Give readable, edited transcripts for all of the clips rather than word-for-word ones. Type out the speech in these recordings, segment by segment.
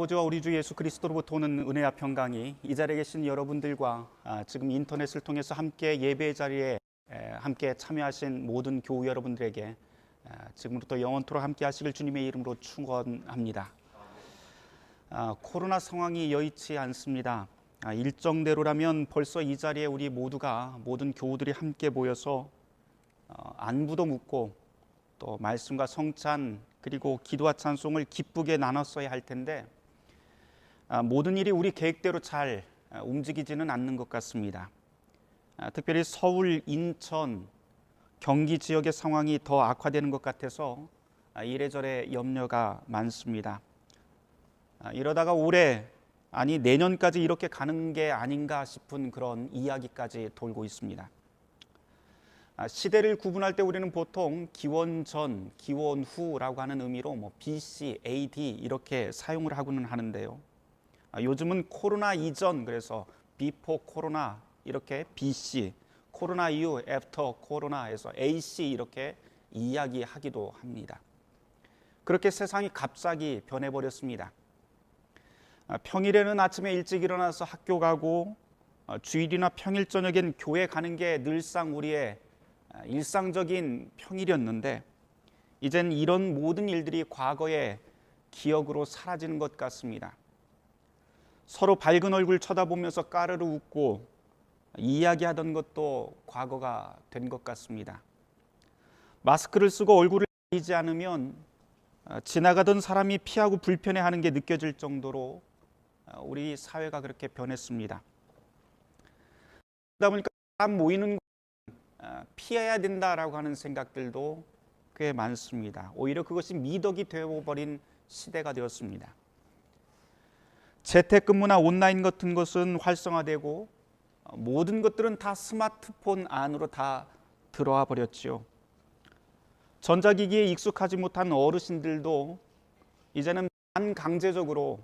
아버지와 우리 주 예수 그리스도로부터 오는 은혜와 평강이 이 자리에 계신 여러분들과 지금 인터넷을 통해서 함께 예배 자리에 함께 참여하신 모든 교우 여러분들에게 지금부터 영원토록 함께 하시길 주님의 이름으로 축원합니다. 코로나 상황이 여의치 않습니다. 일정대로라면 벌써 이 자리에 우리 모두가 모든 교우들이 함께 모여서 안부도 묻고 또 말씀과 성찬 그리고 기도와 찬송을 기쁘게 나눴어야 할 텐데 모든 일이 우리 계획대로 잘 움직이지는 않는 것 같습니다. 특별히 서울, 인천, 경기 지역의 상황이 더 악화되는 것 같아서 이래저래 염려가 많습니다. 이러다가 올해 아니 내년까지 이렇게 가는 게 아닌가 싶은 그런 이야기까지 돌고 있습니다. 시대를 구분할 때 우리는 보통 기원 전, 기원 후라고 하는 의미로 BC, AD 이렇게 사용을 하고는 하는데요. 요즘은 코로나 이전, 그래서 before 코로나 이렇게 BC, 코로나 이후 after 코로나에서 AC 이렇게 이야기하기도 합니다. 그렇게 세상이 갑자기 변해버렸습니다. 평일에는 아침에 일찍 일어나서 학교 가고 주일이나 평일 저녁엔 교회 가는 게 늘상 우리의 일상적인 평일이었는데 이젠 이런 모든 일들이 과거의 기억으로 사라지는 것 같습니다. 서로 밝은 얼굴 쳐다보면서 까르르 웃고 이야기하던 것도 과거가 된 것 같습니다. 마스크를 쓰고 얼굴을 가리지 않으면 지나가던 사람이 피하고 불편해하는 게 느껴질 정도로 우리 사회가 그렇게 변했습니다. 그러다 보니까 사람 모이는 피해야 된다라고 하는 생각들도 꽤 많습니다. 오히려 그것이 미덕이 되어버린 시대가 되었습니다. 재택근무나 온라인 같은 것은 활성화되고 모든 것들은 다 스마트폰 안으로 다 들어와 버렸지요. 전자기기에 익숙하지 못한 어르신들도 이제는 반강제적으로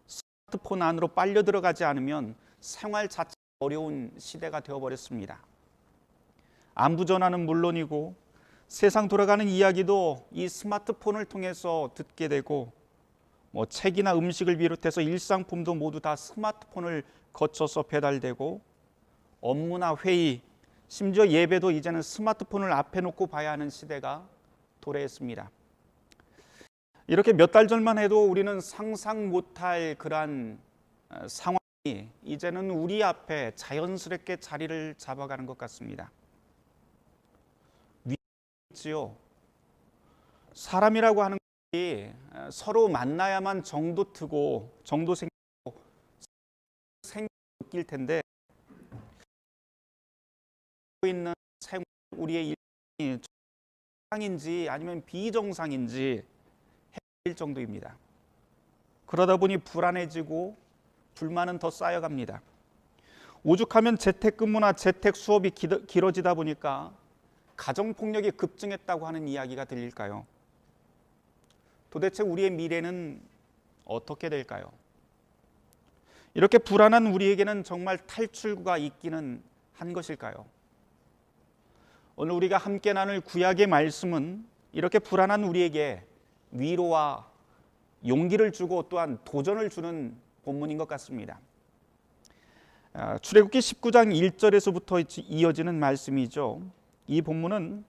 스마트폰 안으로 빨려 들어가지 않으면 생활 자체가 어려운 시대가 되어버렸습니다. 안부 전화는 물론이고 세상 돌아가는 이야기도 이 스마트폰을 통해서 듣게 되고 책이나 음식을 비롯해서 일상품도 모두 다 스마트폰을 거쳐서 배달되고 업무나 회의, 심지어 예배도 이제는 스마트폰을 앞에 놓고 봐야 하는 시대가 도래했습니다. 이렇게 몇 달 전만 해도 우리는 상상 못할 그러한 상황이 이제는 우리 앞에 자연스럽게 자리를 잡아가는 것 같습니다. 지요. 사람이라고 하는 것이 서로 만나야만 정도 트고 정도 생기고 느낄 텐데 있는 생활 우리의 일이 정상인지 아니면 비정상인지 헷갈릴 정도입니다. 그러다 보니 불안해지고 불만은 더 쌓여갑니다. 오죽하면 재택근무나 재택 수업이 길어지다 보니까 가정폭력이 급증했다고 하는 이야기가 들릴까요? 도대체 우리의 미래는 어떻게 될까요? 이렇게 불안한 우리에게는 정말 탈출구가 있기는 한 것일까요? 오늘 우리가 함께 나눌 구약의 말씀은 이렇게 불안한 우리에게 위로와 용기를 주고 또한 도전을 주는 본문인 것 같습니다. 출애굽기 19장 1절에서부터 이어지는 말씀이죠. 이 본문은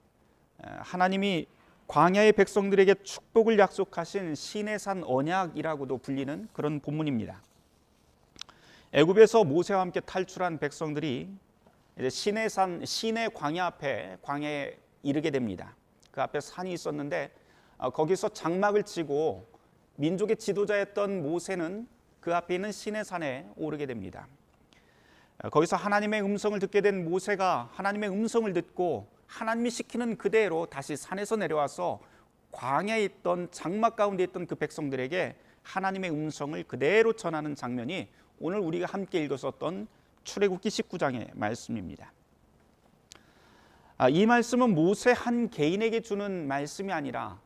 하나님이 광야의 백성들에게 축복을 약속하신 시내산 언약이라고도 불리는 그런 본문입니다. 애굽에서 모세와 함께 탈출한 백성들이 이제 시내 광야 앞에 광야에 이르게 됩니다. 그 앞에 산이 있었는데 거기서 장막을 치고 민족의 지도자였던 모세는 그 앞에 있는 시내산에 오르게 됩니다. 거기서 하나님의 음성을 듣게 된 모세가 하나님의 음성을 듣고 하나님이 시키는 그대로 다시 산에서 내려와서 광야에 있던 장막 가운데 있던 그 백성들에게 하나님의 음성을 그대로 전하는 장면이 오늘 우리가 함께 읽었었던 출애굽기 19장의 말씀입니다. 이 말씀은 모세 한 개인에게 주는 말씀이 아니라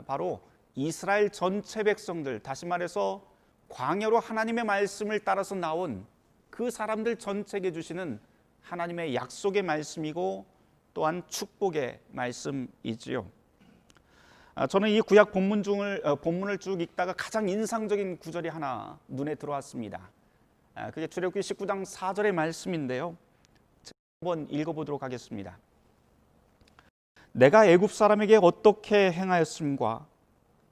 바로 이스라엘 전체 백성들, 다시 말해서 광야로 하나님의 말씀을 따라서 나온 그 사람들 전체에게 주시는 하나님의 약속의 말씀이고 또한 축복의 말씀이지요. 저는 이 구약 본문을 쭉 읽다가 가장 인상적인 구절이 하나 눈에 들어왔습니다. 그게 출애굽기 19장 4절의 말씀인데요. 제가 한번 읽어보도록 하겠습니다. 내가 애굽 사람에게 어떻게 행하였음과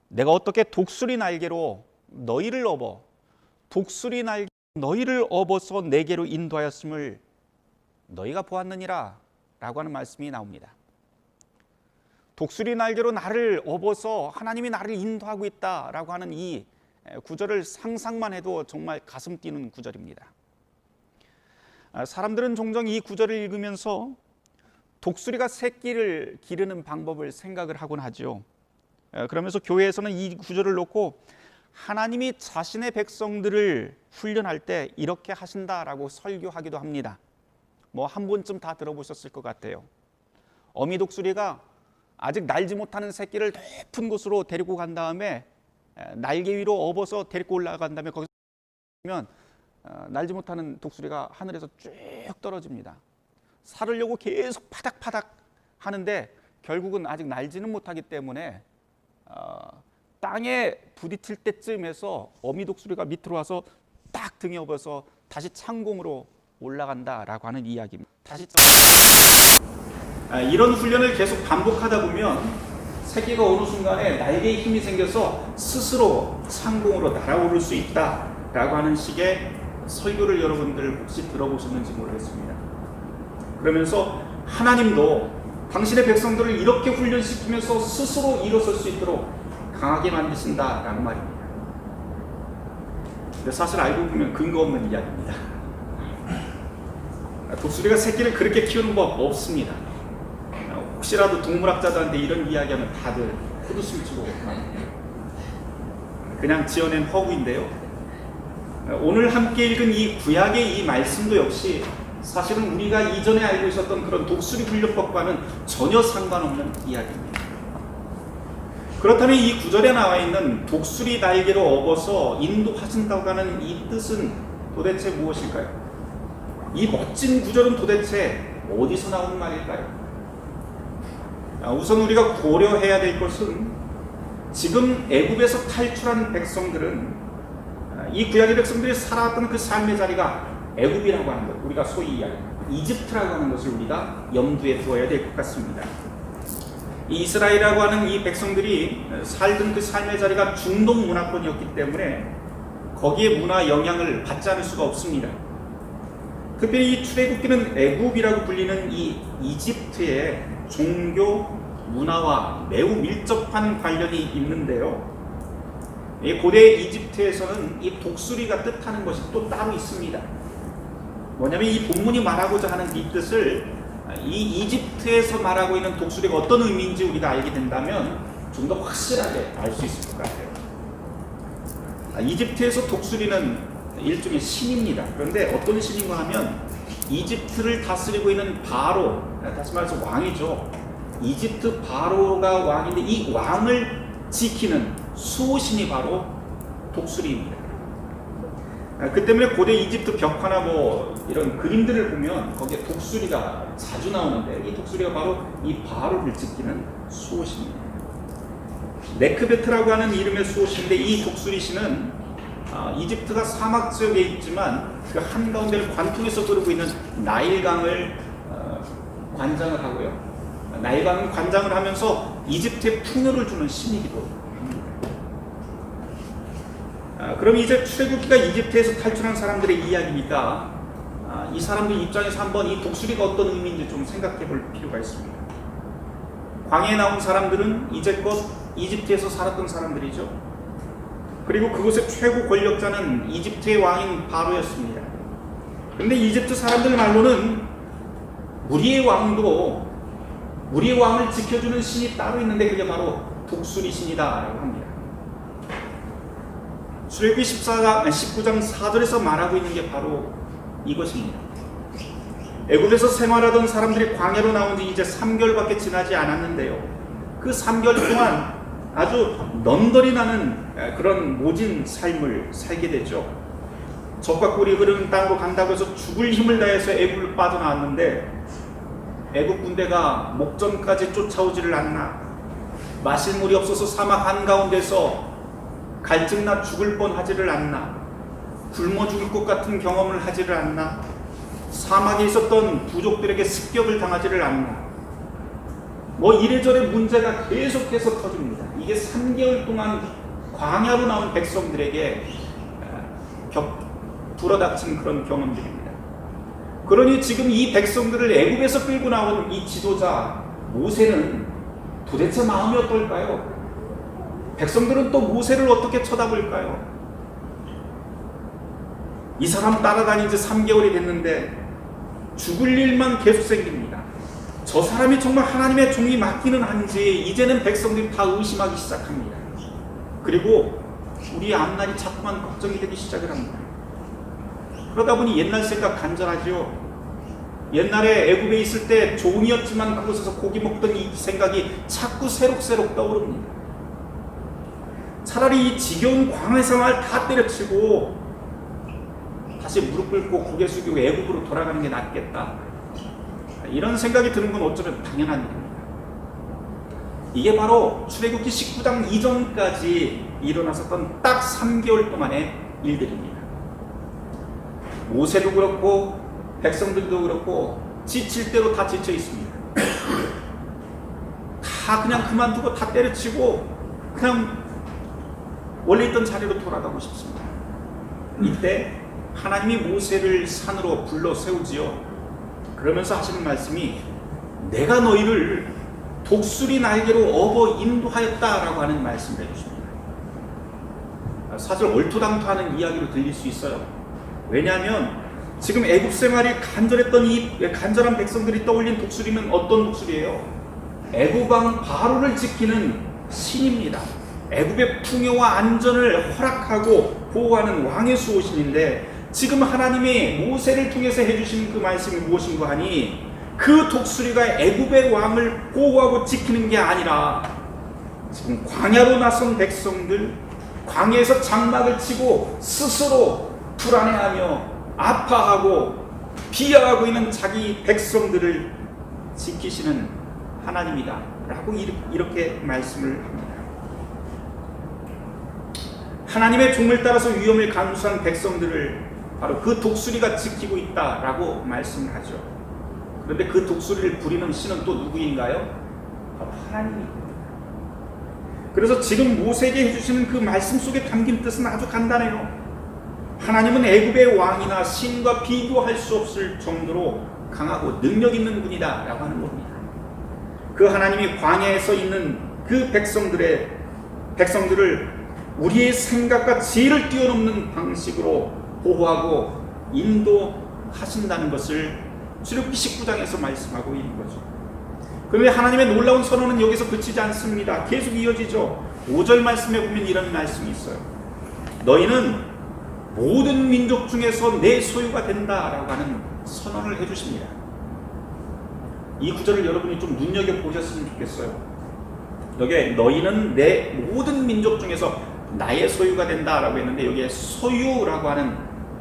내가 어떻게 독수리 날개로 너희를 업어서 내게로 인도하였음을 너희가 보았느니라 라고 하는 말씀이 나옵니다. 독수리 날개로 나를 업어서 하나님이 나를 인도하고 있다라고 하는 이 구절을 상상만 해도 정말 가슴 뛰는 구절입니다. 사람들은 종종 이 구절을 읽으면서 독수리가 새끼를 기르는 방법을 생각을 하곤 하죠. 그러면서 교회에서는 이 구절을 놓고 하나님이 자신의 백성들을 훈련할 때 이렇게 하신다라고 설교하기도 합니다. 뭐 한 번쯤 다 들어보셨을 것 같아요. 어미 독수리가 아직 날지 못하는 새끼를 높은 곳으로 데리고 간 다음에 날개 위로 업어서 데리고 올라간 다음에 거기서 면 날지 못하는 독수리가 하늘에서 쭉 떨어집니다. 살으려고 계속 파닥파닥 하는데 결국은 아직 날지는 못하기 때문에 땅에 부딪힐 때쯤에서 어미 독수리가 밑으로 와서 딱 등에 업어서 다시 창공으로 올라간다라고 하는 이야기입니다. 이런 훈련을 계속 반복하다 보면 새끼가 어느 순간에 날개에 힘이 생겨서 스스로 창공으로 날아오를 수 있다라고 하는 식의 설교를 여러분들 혹시 들어보셨는지 모르겠습니다. 그러면서 하나님도 당신의 백성들을 이렇게 훈련시키면서 스스로 일어설 수 있도록 강하게 만드신다라는 말입니다. 근데 사실 알고 보면 근거 없는 이야기입니다. 독수리가 새끼를 그렇게 키우는 법 없습니다. 혹시라도 동물학자들한테 이런 이야기하면 다들 헛웃음 치고 그냥 지어낸 허구인데요. 오늘 함께 읽은 이 구약의 이 말씀도 역시 사실은 우리가 이전에 알고 있었던 그런 독수리 훈련법과는 전혀 상관없는 이야기입니다. 그렇다면 이 구절에 나와 있는 독수리 날개로 업어서 인도하신다고 하는 이 뜻은 도대체 무엇일까요? 이 멋진 구절은 도대체 어디서 나오는 말일까요? 우선 우리가 고려해야 될 것은 지금 애굽에서 탈출한 백성들은 이 구약의 백성들이 살아왔던 그 삶의 자리가 애굽이라고 하는 것, 우리가 소위 이집트라고 하는 것을 우리가 염두에 두어야 될 것 같습니다. 이 이스라엘이라고 하는 이 백성들이 살던 그 삶의 자리가 중동 문화권이었기 때문에 거기에 문화 영향을 받지 않을 수가 없습니다. 특별히 이 출애굽기는 애굽이라고 불리는 이 이집트의 종교 문화와 매우 밀접한 관련이 있는데요. 고대 이집트에서는 이 독수리가 뜻하는 것이 또 따로 있습니다. 뭐냐면 이 본문이 말하고자 하는 이 뜻을 이 이집트에서 말하고 있는 독수리가 어떤 의미인지 우리가 알게 된다면 좀 더 확실하게 알 수 있을 것 같아요. 이집트에서 독수리는 일종의 신입니다. 그런데 어떤 신인가 하면 이집트를 다스리고 있는 바로, 다시 말해서 왕이죠. 이집트 바로가 왕인데 이 왕을 지키는 수호신이 바로 독수리입니다. 그 때문에 고대 이집트 벽화나 뭐 이런 그림들을 보면 거기에 독수리가 자주 나오는데 이 독수리가 바로 이 바로를 지키는 수호신입니다. 네크베트라고 하는 이름의 수호신인데 이 독수리신은 이집트가 사막 지역에 있지만 그 한가운데를 관통해서 흐르고 있는 나일강을 관장을 하고요. 나일강은 관장을 하면서 이집트에 풍요를 주는 신이기도 합니다. 그럼 이제 출애굽기가 이집트에서 탈출한 사람들의 이야기니까 이 사람들 입장에서 한번 이 독수리가 어떤 의미인지 좀 생각해 볼 필요가 있습니다. 광야에 나온 사람들은 이제껏 이집트에서 살았던 사람들이죠. 그리고 그곳의 최고 권력자는 이집트의 왕인 바로였습니다. 그런데 이집트 사람들 말로는 우리의 왕을 지켜주는 신이 따로 있는데 그게 바로 독수리 신이다라고 합니다. 출애굽기 19장 4절에서 말하고 있는 게 바로 이것입니다. 애굽에서 생활하던 사람들이 광야로 나온 지 이제 3개월밖에 지나지 않았는데요. 그 3개월 동안 아주 넌덜이 나는 그런 모진 삶을 살게 되죠. 적과 꿀이 흐르는 땅으로 간다고 해서 죽을 힘을 다해서 애굽을 빠져나왔는데 애굽 군대가 목전까지 쫓아오지를 않나. 마실 물이 없어서 사막 한가운데서 갈증나 죽을 뻔하지를 않나? 굶어 죽을 것 같은 경험을 하지를 않나? 사막에 있었던 부족들에게 습격을 당하지를 않나? 뭐 이래저래 문제가 계속해서 터집니다. 이게 3개월 동안 광야로 나온 백성들에게 불어닥친 그런 경험들입니다. 그러니 지금 이 백성들을 애굽에서 끌고 나온 이 지도자 모세는 도대체 마음이 어떨까요? 백성들은 또 모세를 어떻게 쳐다볼까요? 이 사람 따라다닌 지 3개월이 됐는데 죽을 일만 계속 생깁니다. 저 사람이 정말 하나님의 종이 맞기는 한지 이제는 백성들이 다 의심하기 시작합니다. 그리고 우리 앞날이 자꾸만 걱정이 되기 시작을 합니다. 그러다 보니 옛날 생각 간절하죠. 옛날에 애굽에 있을 때 종이었지만 그곳에서 고기 먹던 이 생각이 자꾸 새록새록 떠오릅니다. 차라리 이 지겨운 광야 생활 다 때려치고 다시 무릎 꿇고 고개 숙이고 애굽으로 돌아가는 게 낫겠다. 이런 생각이 드는 건 어쩌면 당연한 일입니다. 이게 바로 출애굽기 19장 이전까지 일어났었던 딱 3개월 동안의 일들입니다. 모세도 그렇고 백성들도 그렇고 지칠 대로 다 지쳐 있습니다. 다 그냥 그만두고 다 때려치고 그냥 원래 있던 자리로 돌아가고 싶습니다. 이때 하나님이 모세를 산으로 불러 세우지요. 그러면서 하시는 말씀이 내가 너희를 독수리 날개로 업어 인도하였다라고 하는 말씀을 해주십니다. 사실 얼토당토하는 이야기로 들릴 수 있어요. 왜냐하면 지금 애굽 생활이 간절했던 이 간절한 백성들이 떠올린 독수리는 어떤 독수리예요? 애굽 왕 바로를 지키는 신입니다. 애굽의 풍요와 안전을 허락하고 보호하는 왕의 수호신인데 지금 하나님이 모세를 통해서 해주신 그 말씀이 무엇인가 하니 그 독수리가 애굽의 왕을 보호하고 지키는 게 아니라 지금 광야로 나선 백성들, 광야에서 장막을 치고 스스로 불안해하며 아파하고 비하하고 있는 자기 백성들을 지키시는 하나님이다 라고 이렇게 말씀을 합니다. 하나님의 종을 따라서 위험을 감수한 백성들을 바로 그 독수리가 지키고 있다라고 말씀을 하죠. 그런데 그 독수리를 부리는 신은 또 누구인가요? 바로 하나님입니다. 그래서 지금 모세에게 해주시는 그 말씀 속에 담긴 뜻은 아주 간단해요. 하나님은 애굽의 왕이나 신과 비교할 수 없을 정도로 강하고 능력 있는 분이다 라고 하는 겁니다. 그 하나님이 광야에서 있는 그 백성들을 우리의 생각과 지혜를 뛰어넘는 방식으로 보호하고 인도하신다는 것을 출애굽기 19장에서 말씀하고 있는 거죠. 그런데 하나님의 놀라운 선언은 여기서 그치지 않습니다. 계속 이어지죠. 5절 말씀에 보면 이런 말씀이 있어요. 너희는 모든 민족 중에서 내 소유가 된다라고 하는 선언을 해주십니다. 이 구절을 여러분이 좀 눈여겨보셨으면 좋겠어요. 여기에 너희는 내 모든 민족 중에서 나의 소유가 된다라고 했는데 여기에 소유라고 하는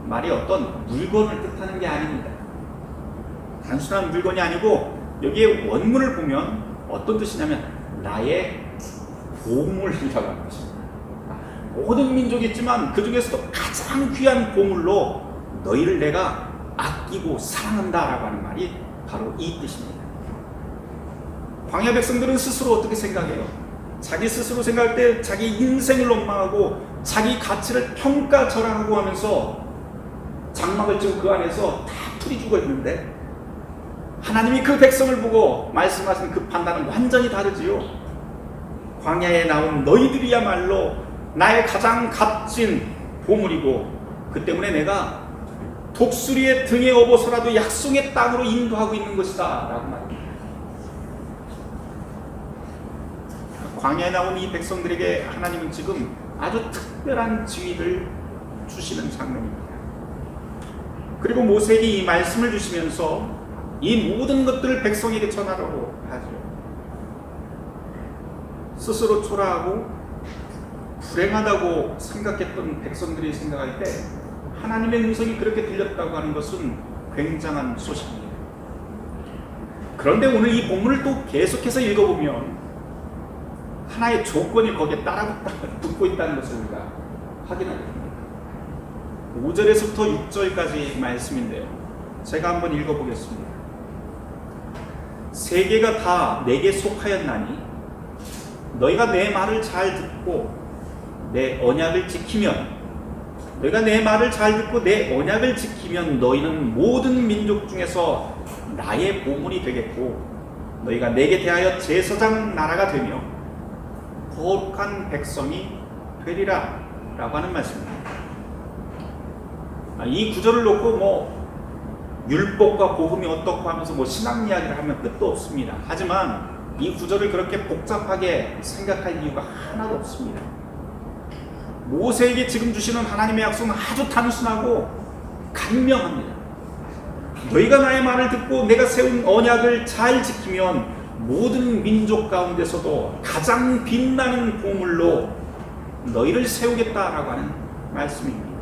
말이 어떤 물건을 뜻하는 게 아닙니다. 단순한 물건이 아니고 여기에 원문을 보면 어떤 뜻이냐면 나의 보물이라고 하는 것입니다. 모든 민족이 있지만 그 중에서도 가장 귀한 보물로 너희를 내가 아끼고 사랑한다라고 하는 말이 바로 이 뜻입니다. 광야 백성들은 스스로 어떻게 생각해요? 자기 스스로 생각할 때 자기 인생을 원망하고 자기 가치를 평가절하하고 하면서 장막을 치고 그 안에서 다 풀이 죽어 있는데 하나님이 그 백성을 보고 말씀하신 그 판단은 완전히 다르지요. 광야에 나온 너희들이야말로 나의 가장 값진 보물이고 그 때문에 내가 독수리의 등에 업어서라도 약속의 땅으로 인도하고 있는 것이다 라고 말합니다. 광야에 나온 이 백성들에게 하나님은 지금 아주 특별한 지위를 주시는 장면입니다. 그리고 모세에게 이 말씀을 주시면서 이 모든 것들을 백성에게 전하라고 하죠. 스스로 초라하고 불행하다고 생각했던 백성들이 생각할 때 하나님의 음성이 그렇게 들렸다고 하는 것은 굉장한 소식입니다. 그런데 오늘 이 본문을 또 계속해서 읽어보면 하나의 조건이 거기에 붙고 있다는 것을 우리가 확인하게 됩니다. 5절에서부터 6절까지 말씀인데요. 제가 한번 읽어보겠습니다. 세계가 다 내게 속하였나니 너희가 내 말을 잘 듣고 내 언약을 지키면 너희가 내 말을 잘 듣고 내 언약을 지키면 너희는 모든 민족 중에서 나의 보물이 되겠고 너희가 내게 대하여 제사장 나라가 되며 거룩한 백성이 되리라 라고 하는 말씀입니다. 이 구절을 놓고 율법과 복음이 어떻고 하면서 신앙 이야기를 하면 끝도 없습니다. 하지만 이 구절을 그렇게 복잡하게 생각할 이유가 하나도 없습니다. 모세에게 지금 주시는 하나님의 약속은 아주 단순하고 간명합니다. 너희가 나의 말을 듣고 내가 세운 언약을 잘 지키면 모든 민족 가운데서도 가장 빛나는 보물로 너희를 세우겠다라고 하는 말씀입니다.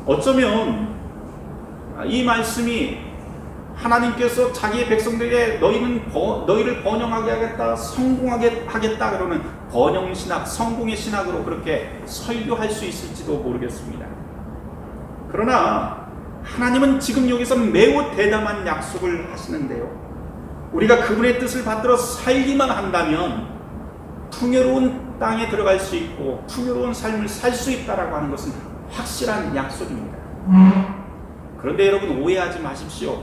어쩌면 이 말씀이 하나님께서 자기의 백성들에게 너희를 번영하게 하겠다, 성공하게 하겠다 그러는 번영신학, 성공의 신학으로 그렇게 설교할 수 있을지도 모르겠습니다. 그러나 하나님은 지금 여기서 매우 대담한 약속을 하시는데요. 우리가 그분의 뜻을 받들어 살기만 한다면 풍요로운 땅에 들어갈 수 있고 풍요로운 삶을 살 수 있다라고 하는 것은 확실한 약속입니다. 그런데 여러분 오해하지 마십시오.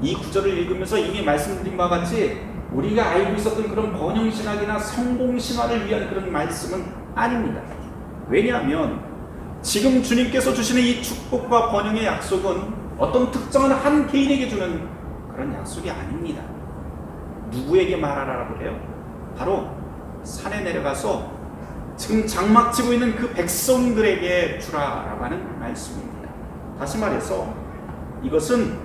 이 구절을 읽으면서 이미 말씀드린 바와 같이 우리가 알고 있었던 그런 번영신학이나 성공신화를 위한 그런 말씀은 아닙니다. 왜냐하면 지금 주님께서 주시는 이 축복과 번영의 약속은 어떤 특정한 한 개인에게 주는 그런 약속이 아닙니다. 누구에게 말하라고 그래요? 바로 산에 내려가서 지금 장막 치고 있는 그 백성들에게 주라라고 하는 말씀입니다. 다시 말해서 이것은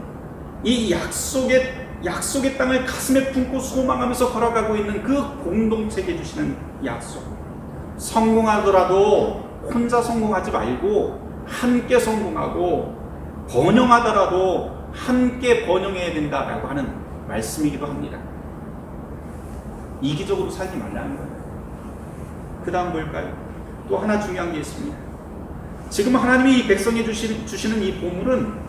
이 약속의 땅을 가슴에 품고 소망하면서 걸어가고 있는 그 공동체에게 주시는 약속. 성공하더라도 혼자 성공하지 말고 함께 성공하고 번영하더라도 함께 번영해야 된다라고 하는 말씀이기도 합니다. 이기적으로 살지 말라는 거예요. 그 다음 볼까요? 또 하나 중요한 게 있습니다. 지금 하나님이 이 백성에 주시는 이 보물은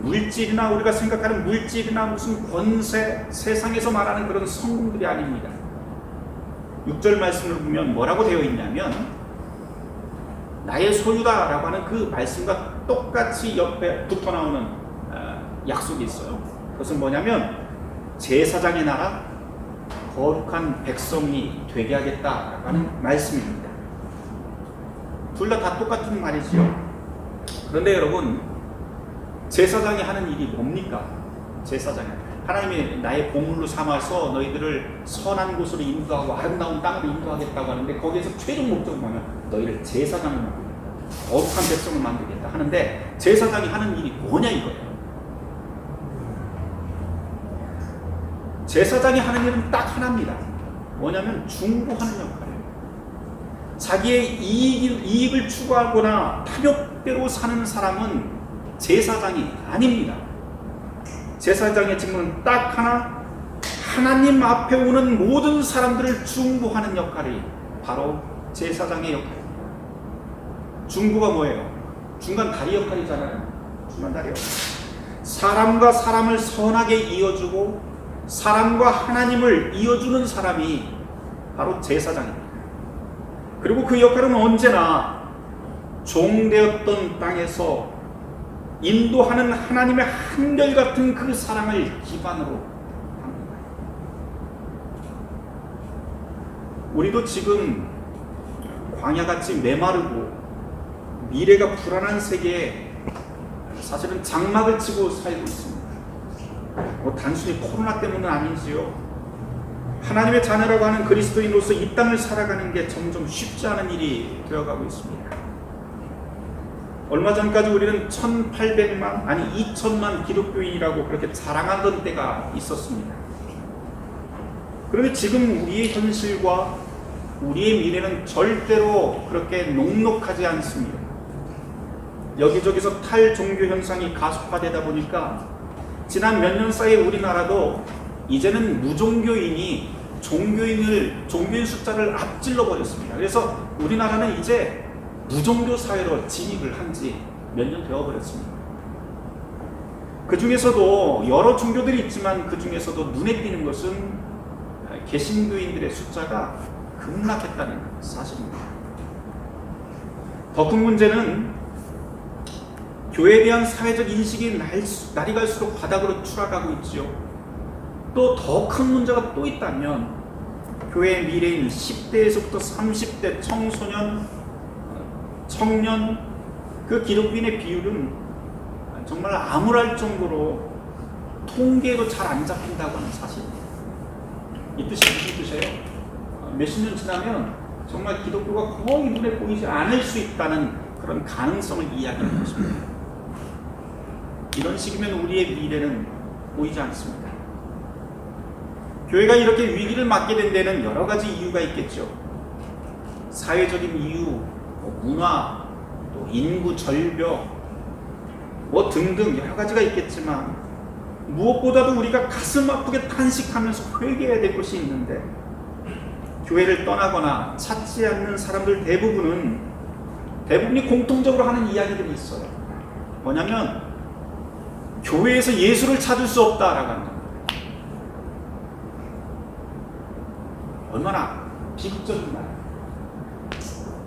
물질이나 우리가 생각하는 물질이나 무슨 권세, 세상에서 말하는 그런 성공들이 아닙니다. 6절 말씀을 보면 뭐라고 되어 있냐면 나의 소유다라고 하는 그 말씀과 똑같이 옆에 붙어 나오는 약속이 있어요. 그것은 뭐냐면 제사장의 나라, 거룩한 백성이 되게 하겠다라고 하는 말씀입니다. 둘 다 똑같은 말이지요. 그런데 여러분, 제사장이 하는 일이 뭡니까? 제사장이 하나님이 나의 보물로 삼아서 너희들을 선한 곳으로 인도하고 아름다운 땅으로 인도하겠다고 하는데 거기에서 최종 목적은 뭐냐면 너희를 제사장을 만들겠다, 거룩한 백성을 만들겠다 하는데 제사장이 하는 일이 뭐냐 이거예요. 제사장이 하는 일은 딱 하나입니다. 뭐냐면 중보하는 역할이에요. 자기의 이익을 추구하거나 탐욕대로 사는 사람은 제사장이 아닙니다. 제사장의 직무는 딱 하나, 하나님 앞에 오는 모든 사람들을 중보하는 역할이 바로 제사장의 역할입니다. 중보가 뭐예요? 중간 다리 역할이잖아요. 중간 다리 역할. 사람과 사람을 선하게 이어주고 사람과 하나님을 이어주는 사람이 바로 제사장입니다. 그리고 그 역할은 언제나 종되었던 땅에서 인도하는 하나님의 한결같은 그 사랑을 기반으로 합니다. 우리도 지금 광야같이 메마르고 미래가 불안한 세계에 사실은 장막을 치고 살고 있습니다. 단순히 코로나 때문은 아니지요. 하나님의 자녀라고 하는 그리스도인으로서 이 땅을 살아가는 게 점점 쉽지 않은 일이 되어가고 있습니다. 얼마 전까지 우리는 1,800만 아니 2,000만 기독교인이라고 그렇게 자랑하던 때가 있었습니다. 그런데 지금 우리의 현실과 우리의 미래는 절대로 그렇게 녹록하지 않습니다. 여기저기서 탈종교 현상이 가속화되다 보니까 지난 몇 년 사이에 우리나라도 이제는 무종교인이 종교인 숫자를 앞질러 버렸습니다. 그래서 우리나라는 이제 무종교 사회로 진입을 한 지 몇 년 되어 버렸습니다. 그 중에서도 여러 종교들이 있지만 그 중에서도 눈에 띄는 것은 개신교인들의 숫자가 급락했다는 사실입니다. 더 큰 문제는 교회에 대한 사회적 인식이 날이 갈수록 바닥으로 추락하고 있지요. 또 더 큰 문제가 또 있다면 교회의 미래인 10대에서부터 30대 청년 그 기독교인의 비율은 정말 암울할 정도로 통계로 잘 안 잡힌다고 하는 사실입니다. 이 뜻이 무슨 뜻이에요? 몇십 년 지나면 정말 기독교가 거의 눈에 보이지 않을 수 있다는 그런 가능성을 이야기하는 것입니다. 이런 식이면 우리의 미래는 보이지 않습니다. 교회가 이렇게 위기를 맞게 된 데는 여러 가지 이유가 있겠죠. 사회적인 이유, 문화, 또 인구 절벽, 등등 여러 가지가 있겠지만 무엇보다도 우리가 가슴 아프게 탄식하면서 회개해야 될 것이 있는데 교회를 떠나거나 찾지 않는 사람들 대부분이 공통적으로 하는 이야기들이 있어요. 뭐냐면 교회에서 예수를 찾을 수 없다라고 하는 겁니다. 얼마나 비극적인 말.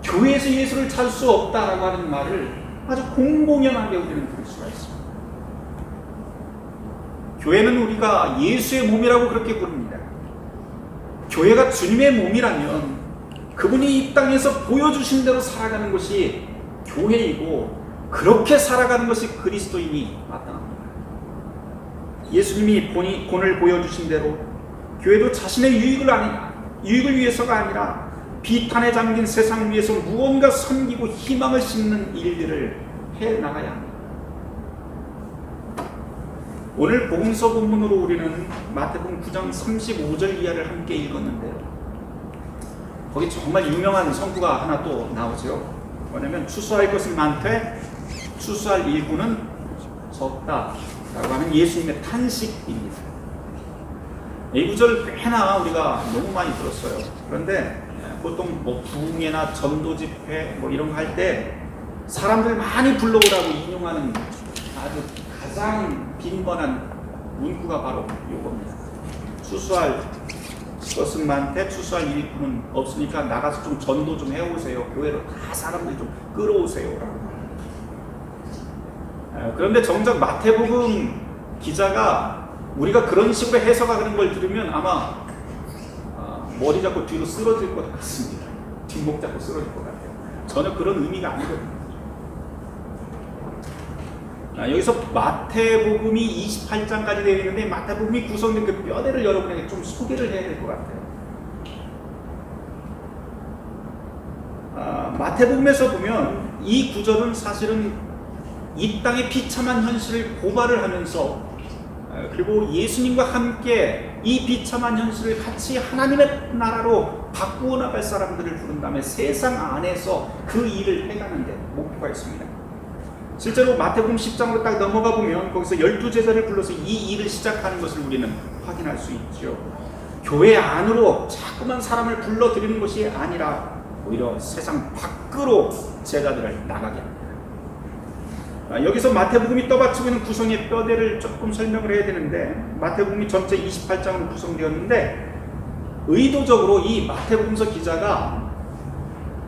교회에서 예수를 찾을 수 없다라고 하는 말을 아주 공공연하게 우리는 들을 수가 있습니다. 교회는 우리가 예수의 몸이라고 그렇게 부릅니다. 교회가 주님의 몸이라면 그분이 이 땅에서 보여주신 대로 살아가는 것이 교회이고 그렇게 살아가는 것이 그리스도인이 마땅합니다. 예수님이 본을 보여주신 대로 교회도 자신의 유익을 위해서가 아니라 비탄에 잠긴 세상 위에서 무언가 섬기고 희망을 심는 일들을 해나가야 합니다. 오늘 복음서 본문으로 우리는 마태복음 9장 35절 이하를 함께 읽었는데요. 거기 정말 유명한 성구가 하나 또 나오죠. 뭐냐면 추수할 것은 많되 추수할 일꾼은 적다 라고 하는 예수님의 탄식입니다. 이 구절 꽤나 우리가 너무 많이 들었어요. 그런데 보통 부흥회나 전도 집회 이런 거 할 때 사람들 많이 불러오라고 인용하는 아주 가장 빈번한 문구가 바로 이겁니다. 추수할 것은 많되 추수할 일꾼은 없으니까 나가서 좀 전도 좀 해오세요. 교회로 다 사람들 좀 끌어오세요. 그런데 정작 마태복음 기자가 우리가 그런 식으로 해석하는 걸 들으면 아마 머리 잡고 뒤로 쓰러질 것 같습니다. 뒷목 잡고 쓰러질 것 같아요. 전혀 그런 의미가 아니거든요. 여기서 마태복음이 28장까지 되어 있는데 마태복음이 구성된 그 뼈대를 여러분에게 좀 소개를 해야 될 것 같아요. 마태복음에서 보면 이 구절은 사실은 이 땅의 비참한 현실을 고발을 하면서 그리고 예수님과 함께 이 비참한 현실을 같이 하나님의 나라로 바꾸어 나갈 사람들을 부른 다음에 세상 안에서 그 일을 해가는 데 목표가 있습니다. 실제로 마태복음 10장으로 딱 넘어가 보면 거기서 12제자를 불러서 이 일을 시작하는 것을 우리는 확인할 수 있죠. 교회 안으로 자꾸만 사람을 불러들이는 것이 아니라 오히려 세상 밖으로 제자들을 나가게 합니다. 여기서 마태복음이 떠받치고 있는 구성의 뼈대를 조금 설명을 해야 되는데 마태복음이 전체 28장으로 구성되었는데 의도적으로 이 마태복음서 기자가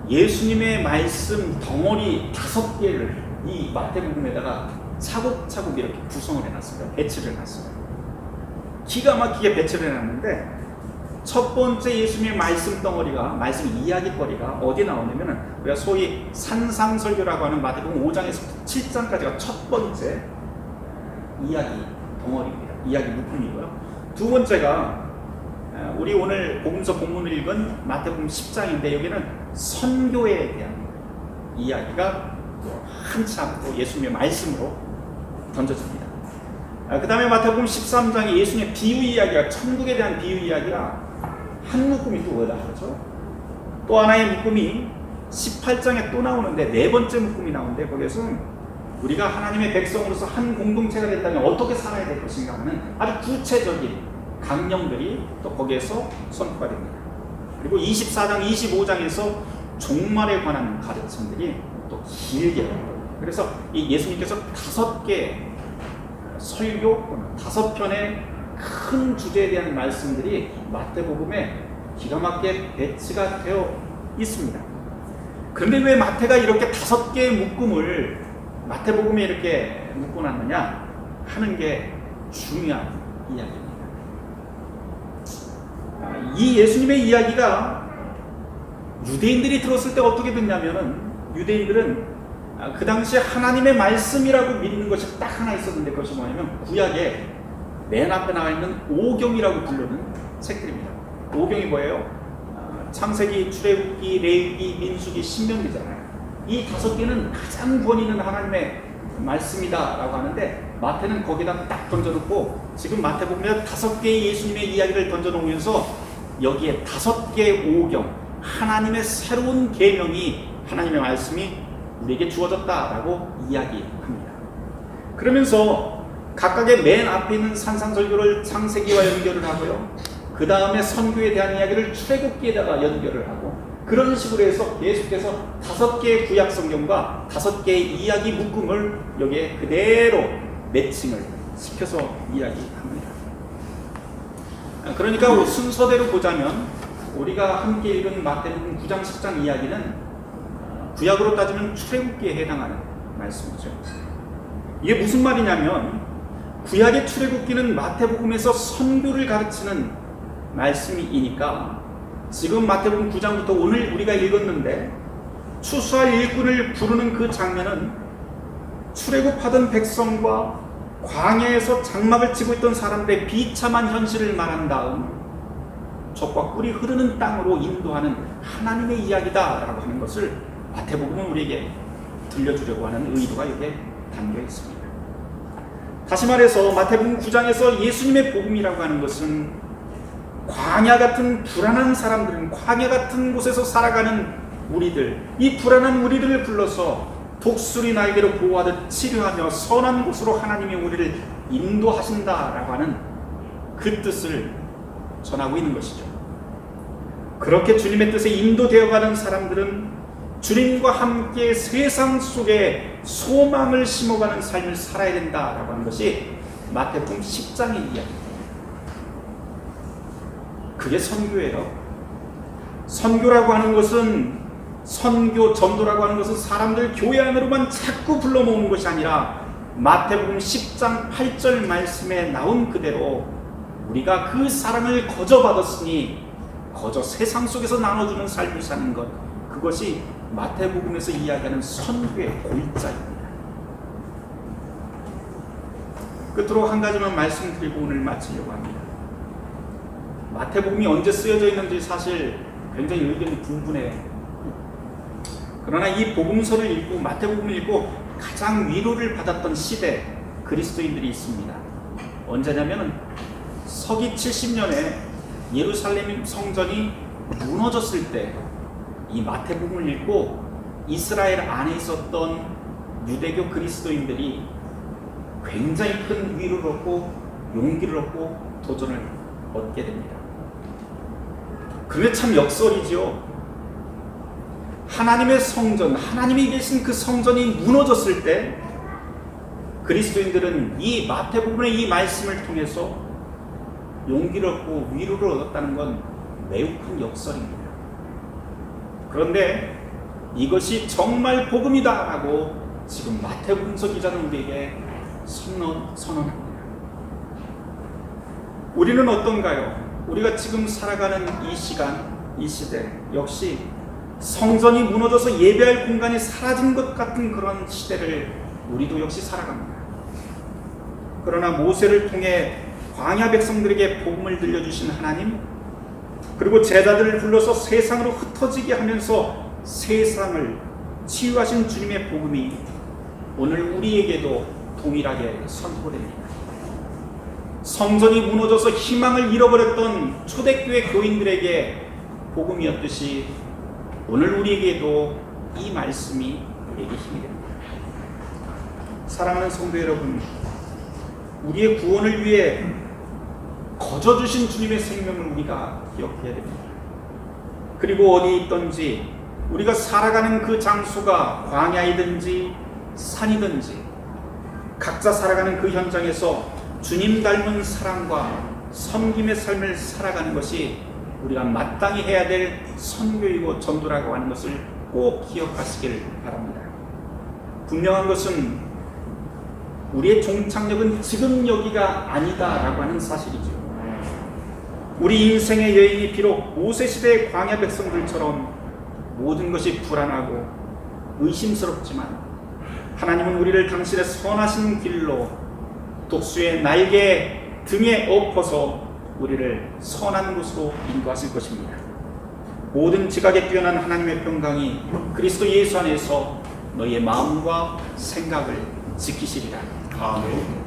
예수님의 말씀 덩어리 5개를 이 마태복음에다가 차곡차곡 이렇게 구성을 해놨어요. 배치를 해놨어요. 기가 막히게 배치를 해놨는데 첫 번째 예수님의 말씀 덩어리가 말씀 이야기거리가 어디에 나오냐면은 우리가 소위 산상설교라고 하는 마태복음 5장에서 7장까지가 첫 번째 이야기 덩어리입니다. 이야기 묶음이고요. 두 번째가 우리 오늘 복음서 본문을 읽은 마태복음 10장인데 여기는 선교에 대한 이야기가 한참 또 예수님의 말씀으로 던져집니다. 그 다음에 마태복음 13장에 예수님의 비유 이야기가 천국에 대한 비유 이야기가 한 묶음이 또 나오죠. 또 하나의 묶음이 18장에 또 나오는데 네 번째 묶음이 나오는데 거기에서는 우리가 하나님의 백성으로서 한 공동체가 된다면 어떻게 살아야 될 것인가 하는 아주 구체적인 강령들이 또 거기에서 선포가 됩니다. 그리고 24장, 25장에서 종말에 관한 가르침들이 또 길게 나옵니다. 그래서 이 예수님께서 5개 설교, 5편의 큰 주제에 대한 말씀들이 마태복음에 기가 막히게 배치가 되어 있습니다. 그런데 왜 마태가 이렇게 5개의 묶음을 마태복음에 이렇게 묶어놨느냐 하는 게 중요한 이야기입니다. 이 예수님의 이야기가 유대인들이 들었을 때 어떻게 됐냐면은, 유대인들은 그 당시에 하나님의 말씀이라고 믿는 것이 딱 하나 있었는데, 그것이 뭐냐면 구약에 맨 앞에 나와 있는 오경이라고 부르는 책들입니다. 오경이 뭐예요? 창세기, 출애굽기, 레위기, 민수기, 신명기잖아요. 이 5개는 가장 권위 있는 하나님의 말씀이다라고 하는데, 마태는 거기다 딱 던져놓고, 지금 마태복음에 5개의 예수님의 이야기를 던져놓으면서 여기에 5개의 오경, 하나님의 새로운 계명이, 하나님의 말씀이 우리에게 주어졌다라고 이야기합니다. 그러면서 각각의 맨 앞에 있는 산상설교를 창세기와 연결을 하고요, 그 다음에 선교에 대한 이야기를 출애굽기에다가 연결을 하고, 그런 식으로 해서 계속해서 5개의 구약 성경과 5개의 이야기 묶음을 여기에 그대로 매칭을 시켜서 이야기합니다. 그러니까 순서대로 보자면 우리가 함께 읽은 마태복음 9장 10장 이야기는 구약으로 따지면 출애굽기에 해당하는 말씀이죠. 이게 무슨 말이냐면, 구약의 출애굽기는 마태복음에서 선교를 가르치는 말씀이니까, 지금 마태복음 9장부터 오늘 우리가 읽었는데 추수할 일꾼을 부르는 그 장면은 출애굽하던 백성과 광야에서 장막을 치고 있던 사람들의 비참한 현실을 말한 다음 젖과 꿀이 흐르는 땅으로 인도하는 하나님의 이야기다라고 하는 것을 마태복음은 우리에게 들려주려고 하는 의도가 여기에 담겨 있습니다. 다시 말해서 마태복음 9장에서 예수님의 복음이라고 하는 것은 광야 같은 불안한 사람들은, 광야 같은 곳에서 살아가는 우리들, 이 불안한 우리들을 불러서 독수리 날개로 보호하듯 치료하며 선한 곳으로 하나님이 우리를 인도하신다라고 하는 그 뜻을 전하고 있는 것이죠. 그렇게 주님의 뜻에 인도되어가는 사람들은 주님과 함께 세상 속에 소망을 심어가는 삶을 살아야 된다라고 하는 것이 마태복음 10장의 이야기입니다. 그게 선교예요. 선교라고 하는 것은, 선교, 전도라고 하는 것은 사람들 교회 안으로만 자꾸 불러 모으는 것이 아니라 마태복음 10장 8절 말씀에 나온 그대로 우리가 그 사랑을 거저 받았으니 거저 세상 속에서 나눠주는 삶을 사는 것, 그것이 마태복음에서 이야기하는 선교의 골자입니다. 끝으로 한 가지만 말씀드리고 오늘 마치려고 합니다. 마태복음이 언제 쓰여져 있는지 사실 굉장히 의견이 분분해요. 그러나 이 복음서를 읽고 마태복음을 읽고 가장 위로를 받았던 시대 그리스도인들이 있습니다. 언제냐면 서기 70년에 예루살렘 성전이 무너졌을 때 이 마태복음을 읽고 이스라엘 안에 있었던 유대교 그리스도인들이 굉장히 큰 위로를 얻고 용기를 얻고 도전을 얻게 됩니다. 그게 참 역설이지요. 하나님의 성전, 하나님이 계신 그 성전이 무너졌을 때 그리스도인들은 이 마태복음의 이 말씀을 통해서 용기를 얻고 위로를 얻었다는 건 매우 큰 역설입니다. 그런데 이것이 정말 복음이다라고 지금 마태복음서 기자는 우리에게 선언합니다. 우리는 어떤가요? 우리가 지금 살아가는 이 시간, 이 시대 역시 성전이 무너져서 예배할 공간이 사라진 것 같은 그런 시대를 우리도 역시 살아갑니다. 그러나 모세를 통해 광야 백성들에게 복음을 들려주신 하나님, 그리고 제자들을 불러서 세상으로 흩어지게 하면서 세상을 치유하신 주님의 복음이 오늘 우리에게도 동일하게 선포됩니다. 성전이 무너져서 희망을 잃어버렸던 초대교회 교인들에게 복음이었듯이 오늘 우리에게도 이 말씀이 우리에게 힘이 됩니다. 사랑하는 성도 여러분, 우리의 구원을 위해 거저 주신 주님의 생명을 우리가 기억해야 됩니다. 그리고 어디 있든지 우리가 살아가는 그 장소가 광야이든지 산이든지 각자 살아가는 그 현장에서 주님 닮은 사랑과 섬김의 삶을 살아가는 것이 우리가 마땅히 해야 될 선교이고 전도라고 하는 것을 꼭 기억하시길 바랍니다. 분명한 것은 우리의 종착역은 지금 여기가 아니다라고 하는 사실이죠. 우리 인생의 여행이 비록 모세시대의 광야 백성들처럼 모든 것이 불안하고 의심스럽지만 하나님은 우리를 당신의 선하신 길로 독수의 날개 등에 엎어서 우리를 선한 곳으로 인도하실 것입니다. 모든 지각에 뛰어난 하나님의 평강이 그리스도 예수 안에서 너희의 마음과 생각을 지키시리라. 아멘.